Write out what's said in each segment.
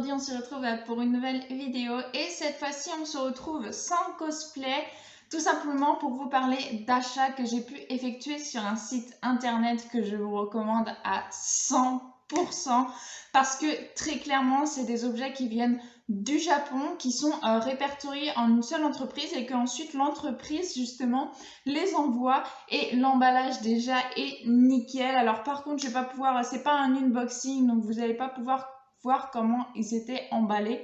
aujourd'hui on se retrouve pour une nouvelle vidéo et cette fois-ci on se retrouve sans cosplay, tout simplement pour vous parler d'achats que j'ai pu effectuer sur un site internet que je vous recommande à 100% parce que très clairement c'est des objets qui viennent du Japon, qui sont répertoriés en une seule entreprise et qu'ensuite l'entreprise justement les envoie et l'emballage déjà est nickel. Alors par contre je vais pas pouvoir, c'est pas un unboxing donc vous n'allez pas pouvoir voir comment ils étaient emballés.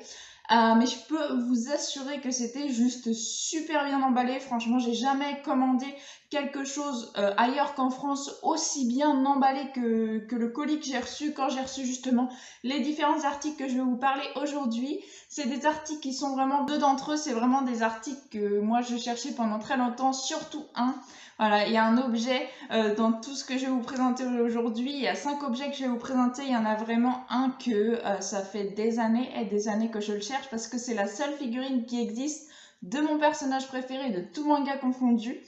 Mais je peux vous assurer que c'était juste super bien emballé. Franchement, j'ai jamais commandé quelque chose ailleurs qu'en France aussi bien emballé que le colis que j'ai reçu quand j'ai reçu justement les différents articles que je vais vous parler aujourd'hui. C'est des articles qui sont vraiment, deux d'entre eux, c'est vraiment des articles que moi je cherchais pendant très longtemps, surtout un. Voilà, il y a un objet dans tout ce que je vais vous présenter aujourd'hui. Il y a 5 objets que je vais vous présenter. Il y en a vraiment un que ça fait des années et des années que je le cherche parce que c'est la seule figurine qui existe de mon personnage préféré, de tout manga confondu.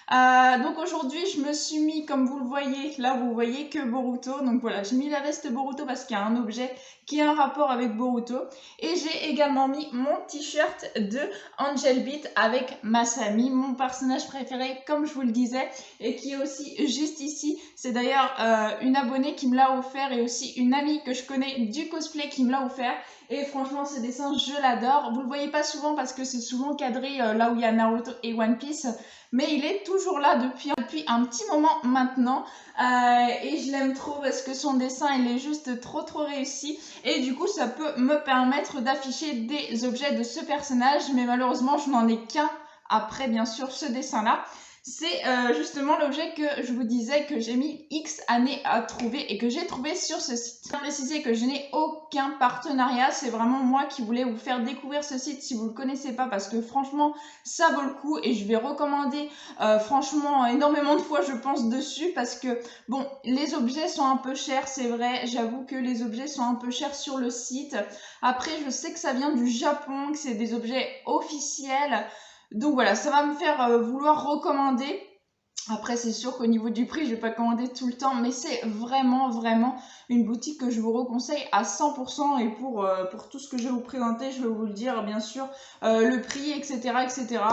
Donc aujourd'hui je me suis mis, comme vous le voyez, là vous voyez que Boruto, donc voilà, j'ai mis la veste Boruto parce qu'il y a un objet qui a un rapport avec Boruto, et j'ai également mis mon t-shirt de Angel Beat avec Masami, mon personnage préféré comme je vous le disais, et qui est aussi juste ici. C'est d'ailleurs une abonnée qui me l'a offert et aussi une amie que je connais du cosplay qui me l'a offert. Et franchement, ce dessin, je l'adore. Vous le voyez pas souvent parce que c'est souvent cadré là où il y a Naruto et One Piece. Mais il est toujours là depuis un petit moment maintenant. Et je l'aime trop parce que son dessin, il est juste trop réussi. Et du coup, ça peut me permettre d'afficher des objets de ce personnage. Mais malheureusement, je n'en ai qu'un après, bien sûr, ce dessin-là. C'est justement l'objet que je vous disais que j'ai mis X années à trouver et que j'ai trouvé sur ce site. Je tiens à préciser que je n'ai aucun partenariat, c'est vraiment moi qui voulais vous faire découvrir ce site si vous ne le connaissez pas parce que franchement ça vaut le coup et je vais recommander franchement énormément de fois je pense dessus parce que bon, les objets sont un peu chers, c'est vrai, j'avoue que les objets sont un peu chers sur le site. Après je sais que ça vient du Japon, que c'est des objets officiels. Donc voilà, ça va me faire vouloir recommander. Après, c'est sûr qu'au niveau du prix, je vais pas commander tout le temps, mais c'est vraiment une boutique que je vous reconseille à 100%. Et pour tout ce que je vais vous présenter, je vais vous le dire, bien sûr, le prix, etc.,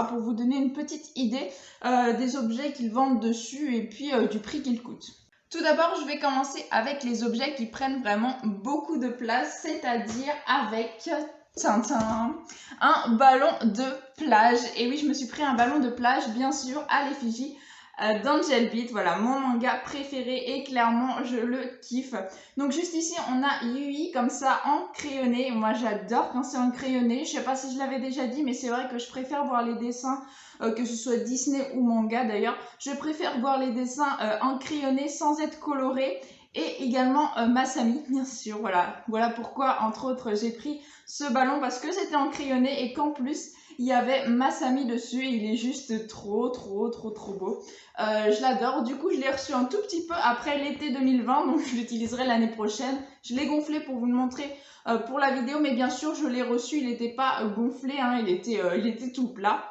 pour vous donner une petite idée des objets qu'ils vendent dessus et puis du prix qu'ils coûtent. Tout d'abord, je vais commencer avec les objets qui prennent vraiment beaucoup de place, c'est-à-dire avec un ballon de plage. Et oui, je me suis pris un ballon de plage, bien sûr, à l'effigie d'Angel Beat. Voilà, mon manga préféré et clairement, je le kiffe. Donc juste ici, on a Yui comme ça en crayonné. Moi, j'adore quand c'est en crayonné. Je sais pas si je l'avais déjà dit, mais c'est vrai que je préfère voir les dessins, que ce soit Disney ou manga d'ailleurs. Je préfère voir les dessins en crayonné sans être colorés. Et également Masami, bien sûr. Voilà pourquoi, entre autres, j'ai pris ce ballon parce que c'était en crayonné et qu'en plus, il y avait Masami dessus. Et il est juste trop beau. Je l'adore. Du coup, je l'ai reçu un tout petit peu après l'été 2020, donc je l'utiliserai l'année prochaine. Je l'ai gonflé pour vous le montrer pour la vidéo, mais bien sûr, je l'ai reçu. Il n'était pas gonflé, hein, il était tout plat.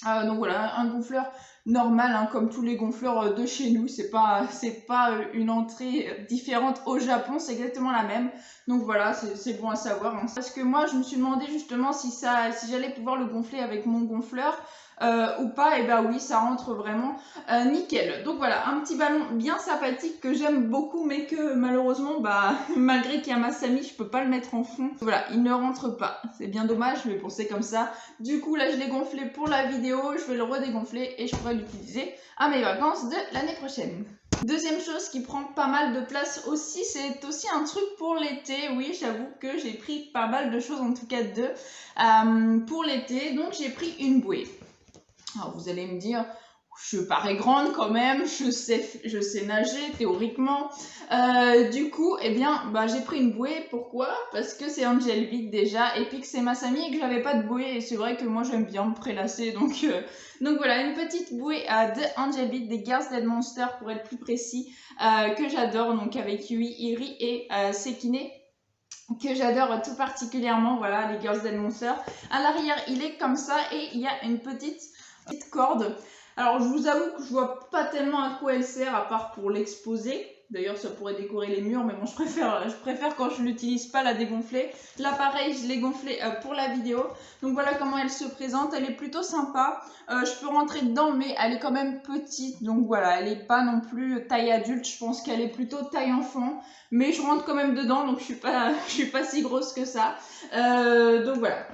Donc voilà, un gonfleur normal, hein, comme tous les gonfleurs de chez nous. C'est pas une entrée différente au Japon, c'est exactement la même. Donc voilà, c'est bon à savoir. Hein. Parce que moi, je me suis demandé justement si j'allais pouvoir le gonfler avec mon gonfleur ou pas. Et bah oui, ça rentre vraiment nickel. Donc voilà, un petit ballon bien sympathique que j'aime beaucoup, mais que malheureusement, bah malgré qu'il y a Masami, je peux pas le mettre en fond. Voilà, il ne rentre pas. C'est bien dommage, mais bon, c'est comme ça. Du coup, là, je l'ai gonflé pour la vidéo. Je vais le redégonfler et je pourrai l'utiliser à mes vacances de l'année prochaine. Deuxième chose qui prend pas mal de place aussi, c'est aussi un truc pour l'été. Oui, j'avoue que j'ai pris pas mal de choses, en tout cas deux, pour l'été. Donc, j'ai pris une bouée. Alors, vous allez me dire, je parais grande quand même, je sais nager théoriquement. Du coup, eh bien, bah, j'ai pris une bouée. Pourquoi? Parce que c'est Angel Beat déjà, et puis que c'est Masami et que j'avais pas de bouée. Et c'est vrai que moi j'aime bien me prélasser. Donc voilà, une petite bouée de Angel Beat, des Girls Dead Monster pour être plus précis, que j'adore. Donc avec Yui, Iri et Sekine, que j'adore tout particulièrement. Voilà, les Girls Dead Monster. À l'arrière, il est comme ça et il y a une petite corde. Alors je vous avoue que je vois pas tellement à quoi elle sert à part pour l'exposer. D'ailleurs, ça pourrait décorer les murs, mais bon, je préfère quand je l'utilise pas la dégonfler. Là, pareil, je l'ai gonflée pour la vidéo. Donc voilà comment elle se présente. Elle est plutôt sympa. Je peux rentrer dedans, mais elle est quand même petite. Donc voilà, elle n'est pas non plus taille adulte. Je pense qu'elle est plutôt taille enfant. Mais je rentre quand même dedans, donc je suis pas si grosse que ça. Donc voilà.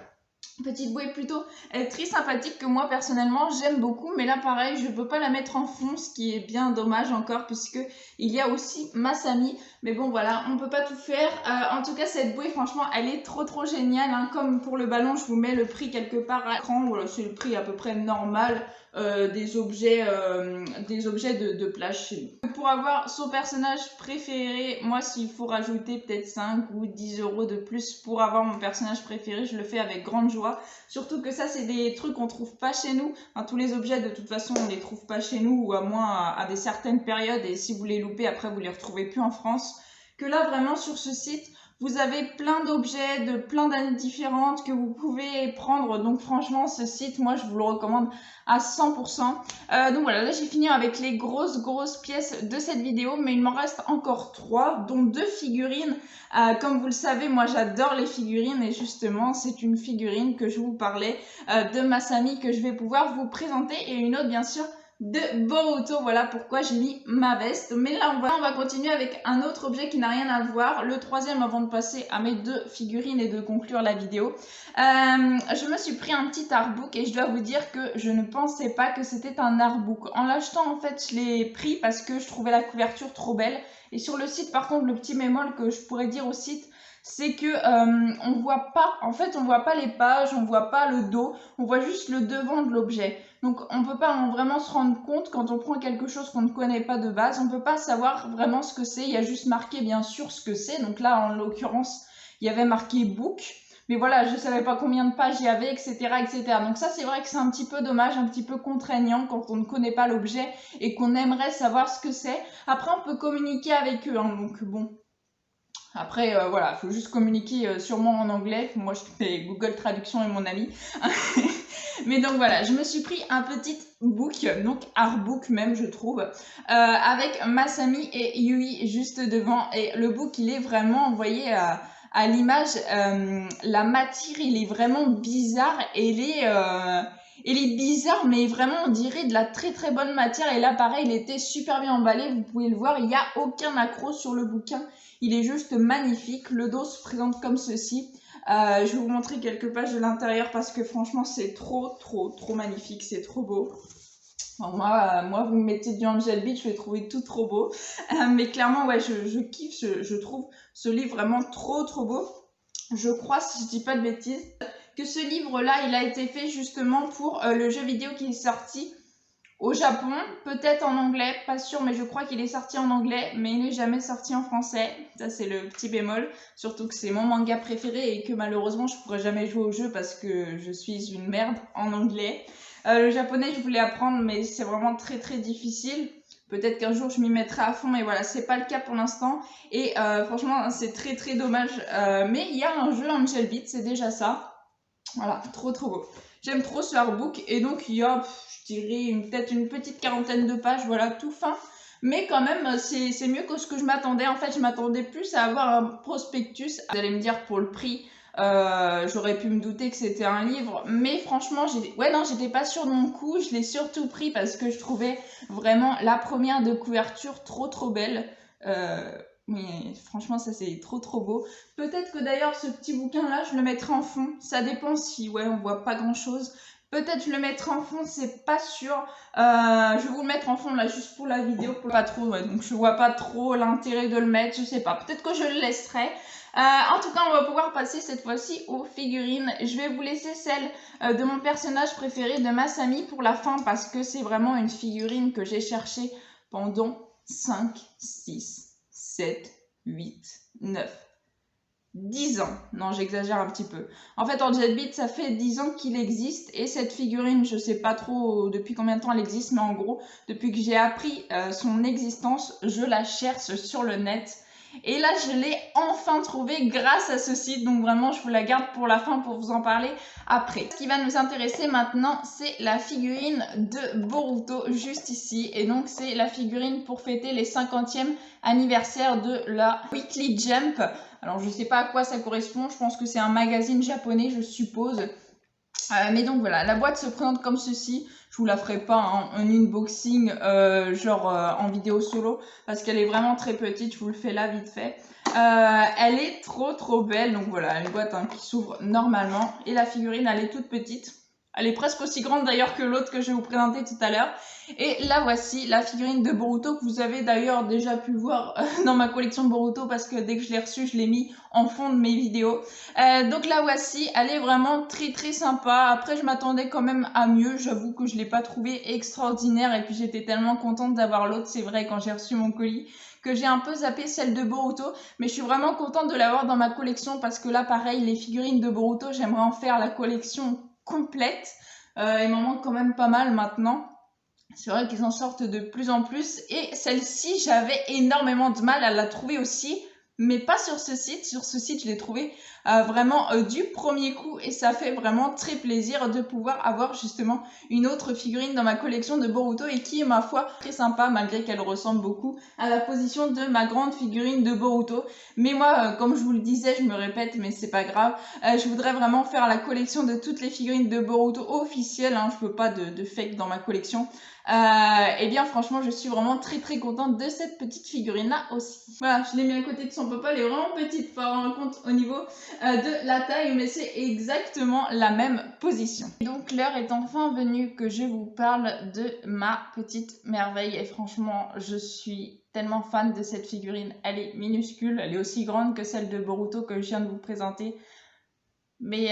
Petite bouée plutôt très sympathique que moi personnellement j'aime beaucoup, mais là pareil je ne peux pas la mettre en fond, ce qui est bien dommage encore puisque il y a aussi Masami, mais bon voilà, on peut pas tout faire. En tout cas cette bouée franchement elle est trop géniale, hein. Comme pour le ballon je vous mets le prix quelque part à l'écran, voilà, c'est le prix à peu près normal des objets de plage chez nous. Pour avoir son personnage préféré, moi s'il faut rajouter peut-être 5 ou 10 € de plus pour avoir mon personnage préféré, je le fais avec grande joie. Surtout que ça c'est des trucs qu'on trouve pas chez nous, enfin, tous les objets de toute façon on les trouve pas chez nous ou à moins à des certaines périodes, et si vous les loupez après vous les retrouvez plus en France. Que là vraiment sur ce site vous avez plein d'objets de plein d'années différentes que vous pouvez prendre, donc franchement ce site moi je vous le recommande à 100%. Donc voilà, là j'ai fini avec les grosses pièces de cette vidéo, mais il m'en reste encore 3, dont 2 figurines. Comme vous le savez, moi j'adore les figurines, et justement c'est une figurine que je vous parlais de Masami que je vais pouvoir vous présenter, et une autre bien sûr de Boruto. Voilà pourquoi j'ai mis ma veste. Mais là on va continuer avec un autre objet qui n'a rien à voir, le troisième, avant de passer à mes 2 figurines et de conclure la vidéo. Je me suis pris un petit artbook, et je dois vous dire que je ne pensais pas que c'était un artbook. En l'achetant en fait je l'ai pris parce que je trouvais la couverture trop belle, et sur le site par contre le petit bémol que je pourrais dire au site, c'est que on voit pas les pages, on voit pas le dos, on voit juste le devant de l'objet. Donc on peut pas vraiment se rendre compte quand on prend quelque chose qu'on ne connaît pas de base, on peut pas savoir vraiment ce que c'est, il y a juste marqué bien sûr ce que c'est. Donc là en l'occurrence il y avait marqué book, mais voilà, je savais pas combien de pages il y avait, etc. Donc ça c'est vrai que c'est un petit peu dommage, un petit peu contraignant quand on ne connaît pas l'objet et qu'on aimerait savoir ce que c'est. Après on peut communiquer avec eux, hein, donc bon. Après, voilà, il faut juste communiquer sûrement en anglais. Moi, je fais Google Traduction et mon ami. Mais donc voilà, je me suis pris un petit book, donc artbook même, je trouve, avec Masami et Yui juste devant. Et le book, il est vraiment, vous voyez, à l'image, la matière, il est vraiment bizarre. Et il est bizarre, mais vraiment, on dirait de la très bonne matière. Et là, pareil, il était super bien emballé. Vous pouvez le voir, il n'y a aucun accroc sur le bouquin. Il est juste magnifique. Le dos se présente comme ceci. Je vais vous montrer quelques pages de l'intérieur parce que franchement, c'est trop magnifique. C'est trop beau. Bon, moi, vous me mettez du Angel Beats, je vais trouver tout trop beau. Mais clairement, ouais, je kiffe. Je trouve ce livre vraiment trop beau. Je crois, si je dis pas de bêtises, que ce livre-là, il a été fait justement pour le jeu vidéo qui est sorti au Japon, peut-être en anglais, pas sûr, mais je crois qu'il est sorti en anglais, mais il n'est jamais sorti en français. Ça, c'est le petit bémol. Surtout que c'est mon manga préféré et que malheureusement, je pourrais jamais jouer au jeu parce que je suis une merde en anglais. Le japonais, je voulais apprendre, mais c'est vraiment très difficile. Peut-être qu'un jour, je m'y mettrai à fond, mais voilà, c'est pas le cas pour l'instant. Et franchement, c'est très dommage. Mais il y a un jeu Angel Beats, c'est déjà ça. Voilà, trop beau. J'aime trop ce artbook, et donc il y a, je dirais, peut-être une petite quarantaine de pages, voilà, tout fin. Mais quand même, c'est mieux que ce que je m'attendais. En fait, je m'attendais plus à avoir un prospectus. Vous allez me dire, pour le prix, j'aurais pu me douter que c'était un livre. Mais franchement, j'étais pas sûre de mon coup. Je l'ai surtout pris parce que je trouvais vraiment la première de couverture trop belle. Mais franchement, ça c'est trop beau. Peut-être que d'ailleurs, ce petit bouquin-là, je le mettrai en fond. Ça dépend si, on voit pas grand-chose. Peut-être je le mettrai en fond, c'est pas sûr. Je vais vous le mettre en fond là, juste pour la vidéo. Pas trop, donc je vois pas trop l'intérêt de le mettre, je sais pas. Peut-être que je le laisserai. En tout cas, on va pouvoir passer cette fois-ci aux figurines. Je vais vous laisser celle de mon personnage préféré, de Masami, pour la fin, parce que c'est vraiment une figurine que j'ai cherchée pendant 5, 6, 7, 8, 9, 10 ans. Non, j'exagère un petit peu. En fait, Angel Beats, ça fait 10 ans qu'il existe, et cette figurine, je sais pas trop depuis combien de temps elle existe, mais en gros, depuis que j'ai appris son existence, je la cherche sur le net. Et là, je l'ai enfin trouvée grâce à ce site. Donc vraiment, je vous la garde pour la fin pour vous en parler après. Ce qui va nous intéresser maintenant, c'est la figurine de Boruto juste ici. Et donc, c'est la figurine pour fêter les 50e anniversaire de la Weekly Jump. Alors, je sais pas à quoi ça correspond. Je pense que c'est un magazine japonais, je suppose. Mais donc voilà, la boîte se présente comme ceci. Je vous la ferai pas en unboxing en vidéo solo parce qu'elle est vraiment très petite. Je vous le fais là vite fait. Elle est trop belle. Donc voilà, une boîte qui s'ouvre normalement. Et la figurine, elle est toute petite. Elle est presque aussi grande d'ailleurs que l'autre que je vais vous présenter tout à l'heure. Et là voici la figurine de Boruto que vous avez d'ailleurs déjà pu voir dans ma collection de Boruto parce que dès que je l'ai reçue, je l'ai mis en fond de mes vidéos. Donc la voici, elle est vraiment très sympa. Après, je m'attendais quand même à mieux. J'avoue que je l'ai pas trouvée extraordinaire et puis j'étais tellement contente d'avoir l'autre. C'est vrai, quand j'ai reçu mon colis, que j'ai un peu zappé celle de Boruto. Mais je suis vraiment contente de l'avoir dans ma collection parce que là, pareil, les figurines de Boruto, j'aimerais en faire la collection complète. Il m'en manque quand même pas mal maintenant. C'est vrai qu'ils en sortent de plus en plus. Et celle-ci, j'avais énormément de mal à la trouver aussi. Mais pas sur ce site. Sur ce site, je l'ai trouvée vraiment du premier coup. Et ça fait vraiment très plaisir de pouvoir avoir justement une autre figurine dans ma collection de Boruto. Et qui est, ma foi, très sympa malgré qu'elle ressemble beaucoup à la position de ma grande figurine de Boruto. Mais moi, comme je vous le disais, je me répète, mais c'est pas grave. Je voudrais vraiment faire la collection de toutes les figurines de Boruto officielles. Je veux pas de fake dans ma collection. Et bien franchement, je suis vraiment très contente de cette petite figurine là aussi. Voilà, je l'ai mis à côté de son papa, elle est vraiment petite, faut avoir en compte au niveau de la taille, mais c'est exactement la même position. Donc l'heure est enfin venue que je vous parle de ma petite merveille et franchement, je suis tellement fan de cette figurine. Elle est minuscule, elle est aussi grande que celle de Boruto que je viens de vous présenter. Mais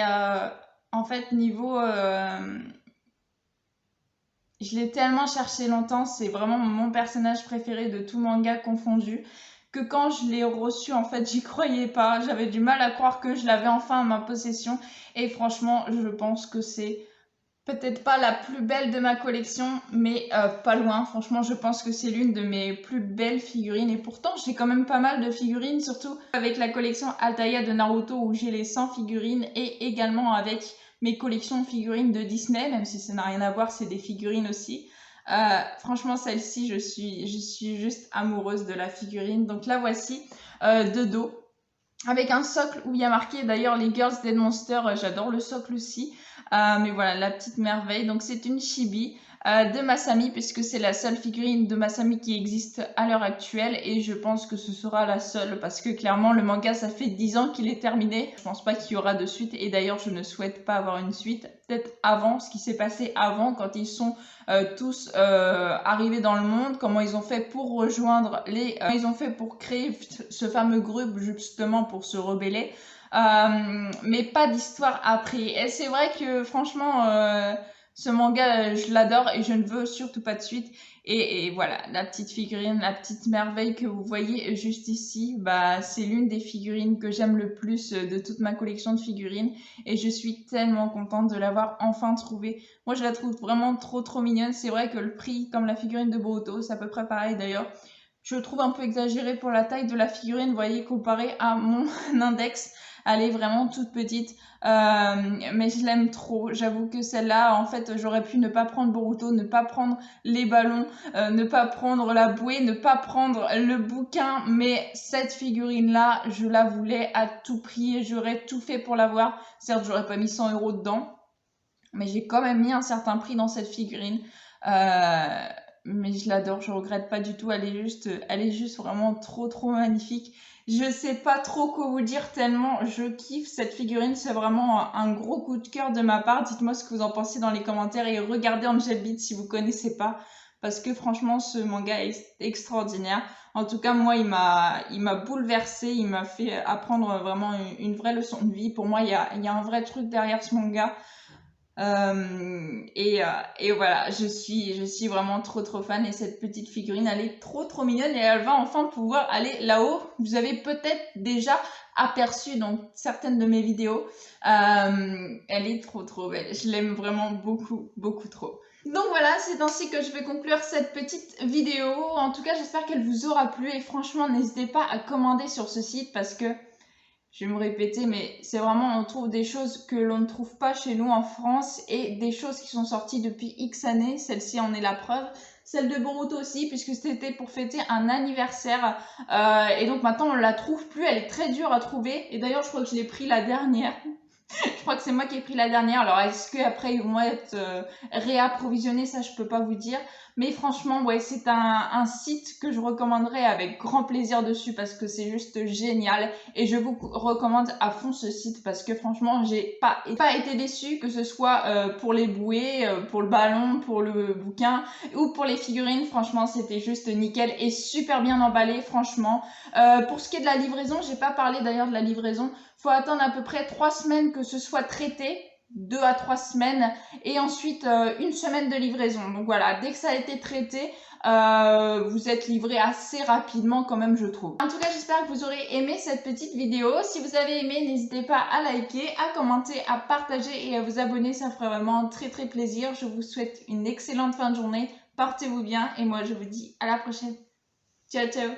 en fait, niveau... je l'ai tellement cherché longtemps, c'est vraiment mon personnage préféré de tout manga confondu, que quand je l'ai reçu, en fait, j'y croyais pas. J'avais du mal à croire que je l'avais enfin en ma possession. Et franchement, je pense que c'est peut-être pas la plus belle de ma collection, mais pas loin. Franchement, je pense que c'est l'une de mes plus belles figurines. Et pourtant, j'ai quand même pas mal de figurines, surtout avec la collection Altaïa de Naruto où j'ai les 100 figurines et également avec mes collections de figurines de Disney, même si ça n'a rien à voir, c'est des figurines aussi. Franchement, celle-ci, je suis juste amoureuse de la figurine. Donc la voici de dos, avec un socle où il y a marqué d'ailleurs les Girls Dead Monster. J'adore le socle aussi. Mais voilà, la petite merveille. Donc c'est une chibi de Masami, puisque c'est la seule figurine de Masami qui existe à l'heure actuelle. Et je pense que ce sera la seule, parce que clairement le manga, ça fait 10 ans qu'il est terminé. Je pense pas qu'il y aura de suite. Et d'ailleurs, je ne souhaite pas avoir une suite. Peut-être avant, ce qui s'est passé avant, quand ils sont tous arrivés dans le monde, comment ils ont fait pour rejoindre comment ils ont fait pour créer ce fameux groupe justement pour se rebeller. Mais pas d'histoire après. Et c'est vrai que franchement, ce manga, je l'adore et je ne veux surtout pas de suite. Et voilà, la petite figurine, la petite merveille que vous voyez juste ici, bah, c'est l'une des figurines que j'aime le plus de toute ma collection de figurines. Et je suis tellement contente de l'avoir enfin trouvée. Moi, je la trouve vraiment trop mignonne. C'est vrai que le prix, comme la figurine de Boruto, c'est à peu près pareil d'ailleurs. Je le trouve un peu exagéré pour la taille de la figurine, vous voyez, comparé à mon index. Elle est vraiment toute petite, mais je l'aime trop. J'avoue que celle-là, en fait, j'aurais pu ne pas prendre Boruto, ne pas prendre les ballons, ne pas prendre la bouée, ne pas prendre le bouquin, mais cette figurine-là, je la voulais à tout prix et j'aurais tout fait pour l'avoir. Certes, j'aurais pas mis 100 € dedans, mais j'ai quand même mis un certain prix dans cette figurine. Mais je l'adore, je regrette pas du tout. Elle est juste vraiment trop magnifique. Je sais pas trop quoi vous dire tellement je kiffe cette figurine. C'est vraiment un gros coup de cœur de ma part. Dites-moi ce que vous en pensez dans les commentaires et regardez Angel Beats si vous connaissez pas. Parce que franchement, ce manga est extraordinaire. En tout cas, moi, il m'a bouleversée. Il m'a fait apprendre vraiment une vraie leçon de vie. Pour moi, il y a un vrai truc derrière ce manga. Et voilà, je suis vraiment trop fan et cette petite figurine, elle est trop mignonne et elle va enfin pouvoir aller là-haut. Vous avez peut-être déjà aperçu dans certaines de mes vidéos. Elle est trop belle. Je l'aime vraiment beaucoup trop. Donc voilà, c'est ainsi que je vais conclure cette petite vidéo. En tout cas, j'espère qu'elle vous aura plu et franchement, n'hésitez pas à commander sur ce site parce que, je vais me répéter, mais c'est vraiment, on trouve des choses que l'on ne trouve pas chez nous en France et des choses qui sont sorties depuis X années. Celle-ci en est la preuve. Celle de Boruto aussi, puisque c'était pour fêter un anniversaire. Et donc maintenant, on la trouve plus. Elle est très dure à trouver. Et d'ailleurs, je crois que je l'ai pris la dernière. Je crois que c'est moi qui ai pris la dernière. Alors, est-ce qu'après, ils vont être réapprovisionnés? Ça, je peux pas vous dire. Mais franchement, ouais, c'est un site que je recommanderais avec grand plaisir dessus parce que c'est juste génial. Et je vous recommande à fond ce site parce que franchement, j'ai pas été déçue, que ce soit pour les bouées, pour le ballon, pour le bouquin ou pour les figurines. Franchement, c'était juste nickel et super bien emballé, franchement. Pour ce qui est de la livraison, j'ai pas parlé d'ailleurs de la livraison. Faut attendre à peu près 3 semaines que ce soit traité, 2 à 3 semaines, et ensuite 1 semaine de livraison. Donc voilà, dès que ça a été traité, vous êtes livré assez rapidement quand même, je trouve. En tout cas, j'espère que vous aurez aimé cette petite vidéo. Si vous avez aimé, n'hésitez pas à liker, à commenter, à partager et à vous abonner. Ça ferait vraiment très plaisir. Je vous souhaite une excellente fin de journée. Portez-vous bien et moi, je vous dis à la prochaine. Ciao, ciao!